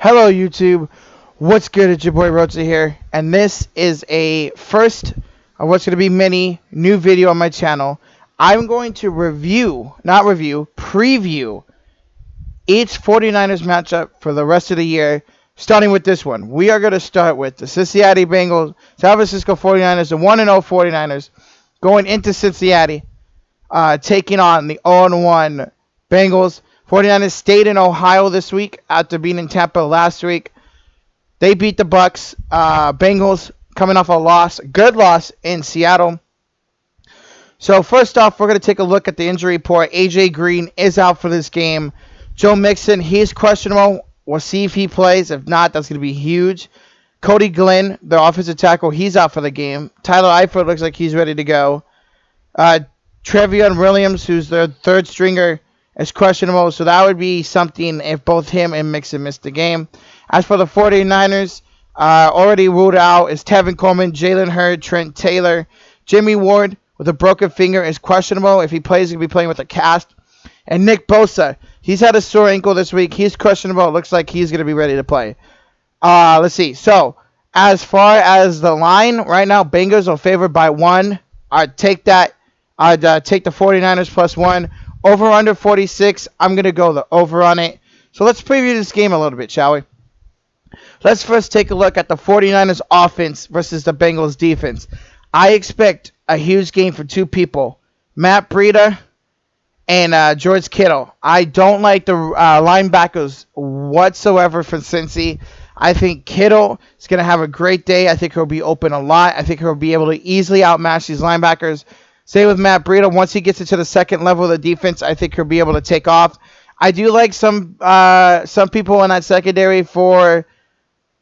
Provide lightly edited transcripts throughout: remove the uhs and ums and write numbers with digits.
Hello YouTube, what's good? It's your boy Rocha here, and this is a first of what's going to be many new video on my channel. I'm going to preview each 49ers matchup for the rest of the year, starting with this one. We are going to start with the Cincinnati Bengals, San Francisco 49ers, the 1-0 49ers, going into Cincinnati, taking on the 0-1 Bengals. 49ers stayed in Ohio this week after being in Tampa last week. They beat the Bucks. Bengals coming off a good loss in Seattle. So first off, we're going to take a look at the injury report. AJ Green is out for this game. Joe Mixon, he's questionable. We'll see if he plays. If not, that's going to be huge. Cody Glenn, the offensive tackle, he's out for the game. Tyler Eifert looks like he's ready to go. Trevion Williams, who's their third stringer, is questionable, so that would be something if both him and Mixon missed the game. As for the 49ers, already ruled out is Tevin Coleman, Jalen Hurd, Trent Taylor. Jimmy Ward with a broken finger is questionable. If he plays, he'll be playing with a cast. And Nick Bosa, he's had a sore ankle this week. He's questionable. It looks like he's going to be ready to play. Let's see. So, as far as the line, right now, Bengals are favored by 1. I'd take that. I'd take the 49ers plus 1. Over under 46. I'm going to go the over on it. So let's preview this game a little bit, shall we? Let's first take a look at the 49ers offense versus the Bengals defense. I expect a huge game for two people, Matt Breida and George Kittle. I don't like the linebackers whatsoever for Cincy. I think Kittle is going to have a great day. I think he'll be open a lot. I think he'll be able to easily outmatch these linebackers. Same with Matt Breida. Once he gets into the second level of the defense, I think he'll be able to take off. I do like some people in that secondary for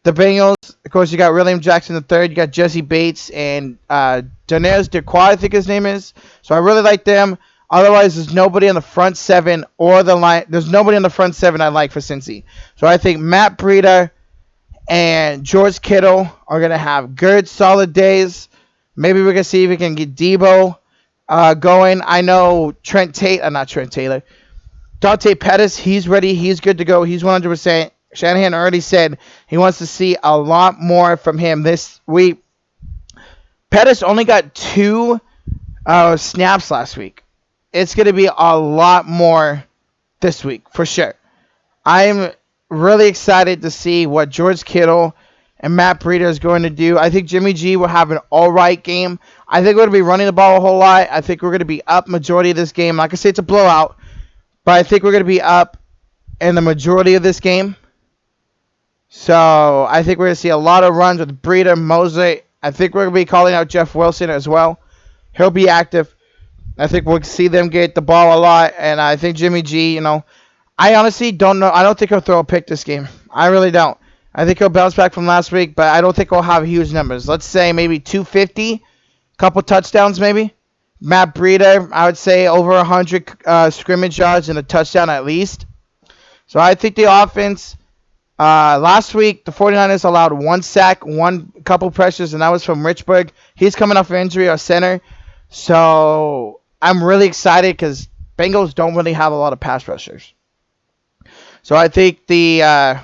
the Bengals. Of course, you got William Jackson III. You got Jesse Bates and Denez Dequoy, I think his name is. So I really like them. Otherwise, there's nobody in the front seven or the line. There's nobody in the front seven I like for Cincy. So I think Matt Breida and George Kittle are going to have good, solid days. Maybe we can see if we can get Debo going. I know Dante Pettis, he's ready. He's good to go. He's 100%. Shanahan already said he wants to see a lot more from him this week. Pettis only got 2 snaps last week. It's going to be a lot more this week, for sure. I'm really excited to see what George Kittle and Matt Breida is going to do. I think Jimmy G will have an all-right game. I think we're going to be running the ball a whole lot. I think we're going to be up majority of this game. Like I say, it's a blowout, but I think we're going to be up in the majority of this game. So I think we're going to see a lot of runs with Breida, Mosley. I think we're going to be calling out Jeff Wilson as well. He'll be active. I think we'll see them get the ball a lot, and I think Jimmy G, I honestly don't know. I don't think he'll throw a pick this game. I really don't. I think he'll bounce back from last week, but I don't think he'll have huge numbers. Let's say maybe 250, couple touchdowns maybe. Matt Breida, I would say over 100 scrimmage yards and a touchdown at least. So I think the offense, last week the 49ers allowed 1 sack, couple pressures, and that was from Richburg. He's coming off an injury, our center. So I'm really excited because Bengals don't really have a lot of pass rushers. So I think the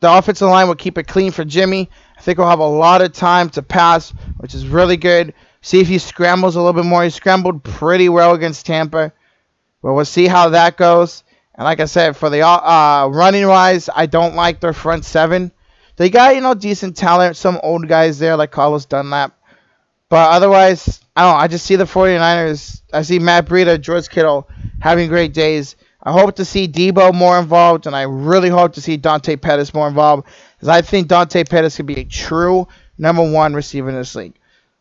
offensive line will keep it clean for Jimmy. I think we'll have a lot of time to pass, which is really good. See if he scrambles a little bit more. He scrambled pretty well against Tampa. But we'll see how that goes. And like I said, for the running-wise, I don't like their front seven. They got, decent talent. Some old guys there like Carlos Dunlap. But otherwise, I don't know. I just see the 49ers. I see Matt Breida, George Kittle having great days. I hope to see Debo more involved, and I really hope to see Dante Pettis more involved, because I think Dante Pettis could be a true number 1 receiver in this league.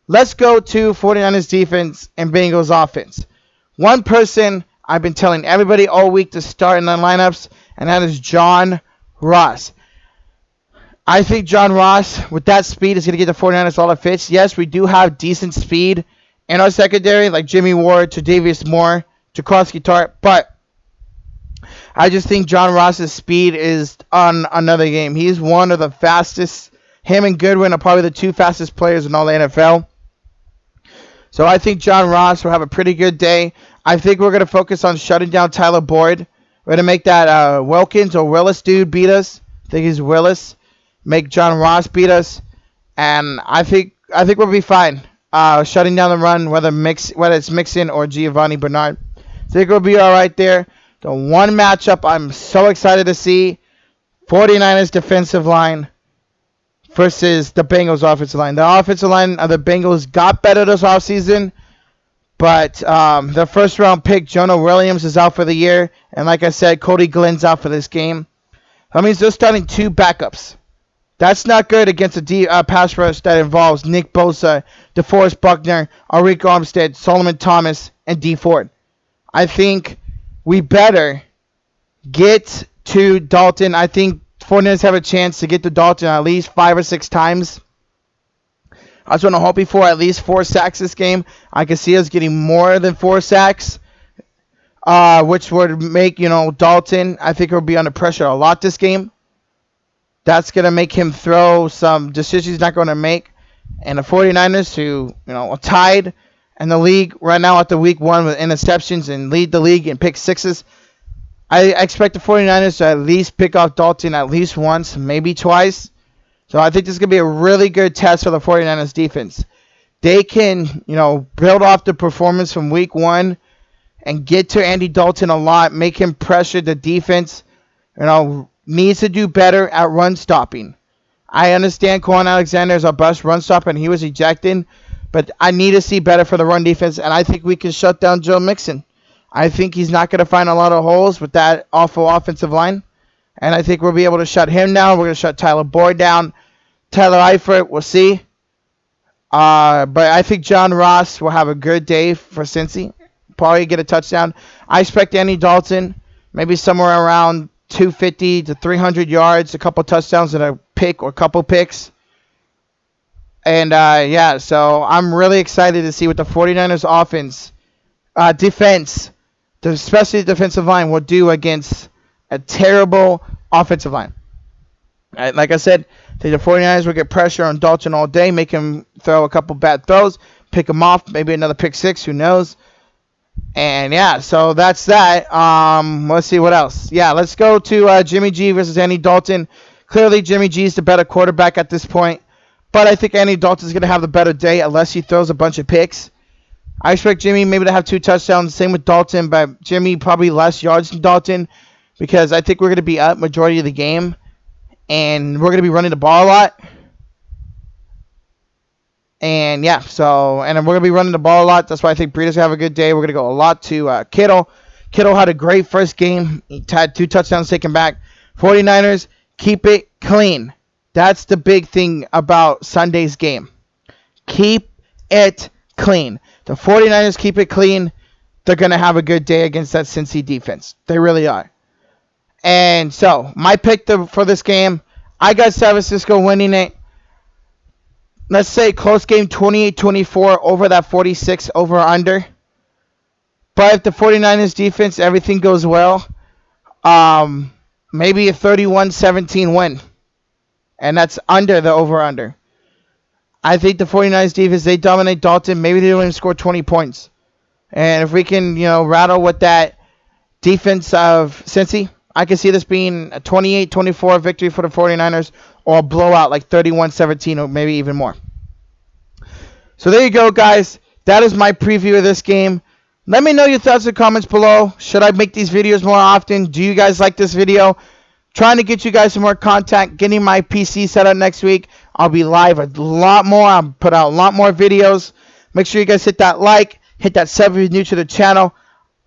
Let's go to 49ers defense and Bengals offense. One person I've been telling everybody all week to start in the lineups, and that is John Ross. I think John Ross, with that speed, is going to get the 49ers all it fits. Yes, we do have decent speed in our secondary, like Jimmy Ward, Tre'Davious Moore, Jaquiski Tartt, but I just think John Ross's speed is on another game. He's one of the fastest. Him and Goodwin are probably the 2 fastest players in all the NFL. So I think John Ross will have a pretty good day. I think we're going to focus on shutting down Tyler Boyd. We're going to make that Wilkins or Willis dude beat us. I think he's Willis. Make John Ross beat us, and I think we'll be fine. Shutting down the run, whether it's Mixon or Giovanni Bernard. I think we'll be all right there. The one matchup I'm so excited to see: 49ers defensive line versus the Bengals offensive line. The offensive line of the Bengals got better this offseason, but their first round pick, Jonah Williams, is out for the year. And like I said, Cody Glenn's out for this game. That means they're starting 2 backups. That's not good against a pass rush that involves Nick Bosa, DeForest Buckner, Arik Armstead, Solomon Thomas, and Dee Ford. I think we better get to Dalton. I think 49ers have a chance to get to Dalton at least 5 or 6 times. I was going to hope for at least 4 sacks this game. I can see us getting more than 4 sacks, which would make, Dalton, I think, will be under pressure a lot this game. That's going to make him throw some decisions he's not going to make. And the 49ers, who, are tied in the league right now at the week 1 with interceptions and lead the league in pick sixes, I expect the 49ers to at least pick off Dalton at least once, maybe twice. So I think this is going to be a really good test for the 49ers defense. They can, build off the performance from week 1 and get to Andy Dalton a lot, make him pressure the defense, needs to do better at run stopping. I understand Quan Alexander is our best run stopper and he was ejected, but I need to see better for the run defense, and I think we can shut down Joe Mixon. I think he's not going to find a lot of holes with that awful offensive line, and I think we'll be able to shut him down. We're going to shut Tyler Boyd down. Tyler Eifert, we'll see. But I think John Ross will have a good day for Cincy. Probably get a touchdown. I expect Andy Dalton, maybe somewhere around 250 to 300 yards, a couple touchdowns and a pick or couple picks. And, so I'm really excited to see what the 49ers offense, defense, especially the defensive line, will do against a terrible offensive line. Like I said, I think the 49ers will get pressure on Dalton all day, make him throw a couple bad throws, pick him off, maybe another pick 6, who knows. And so that's that. Let's see what else. Let's go to Jimmy G versus Andy Dalton. Clearly, Jimmy G is the better quarterback at this point, but I think Andy Dalton is going to have the better day unless he throws a bunch of picks. I expect Jimmy maybe to have 2 touchdowns. Same with Dalton, but Jimmy probably less yards than Dalton because I think we're going to be up majority of the game, and we're going to be running the ball a lot. And we're going to be running the ball a lot. That's why I think Breeder's going to have a good day. We're going to go a lot to Kittle. Kittle had a great first game. He had 2 touchdowns taken back. 49ers, keep it clean. That's the big thing about Sunday's game. Keep it clean. The 49ers keep it clean. They're going to have a good day against that Cincy defense. They really are. And so, my pick for this game, I got San Francisco winning it. Let's say close game, 28-24 over that 46 over under. But if the 49ers defense, everything goes well, maybe a 31-17 win. And that's under the over under. I think the 49ers defense, they dominate Dalton. Maybe they don't even score 20 points. And if we can, rattle with that defense of Cincy, I can see this being a 28-24 victory for the 49ers or a blowout like 31-17 or maybe even more. So there you go, guys. That is my preview of this game. Let me know your thoughts and comments below. Should I make these videos more often? Do you guys like this video? Trying to get you guys some more content. Getting my PC set up next week. I'll be live a lot more. I'll put out a lot more videos. Make sure you guys hit that like. Hit that sub if you're new to the channel.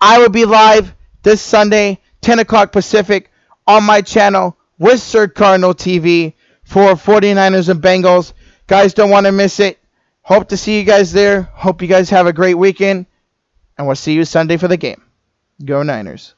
I will be live this Sunday, 10 o'clock Pacific, on my channel with Sir Cardinal TV for 49ers and Bengals. Guys, don't want to miss it. Hope to see you guys there. Hope you guys have a great weekend. And we'll see you Sunday for the game. Go Niners.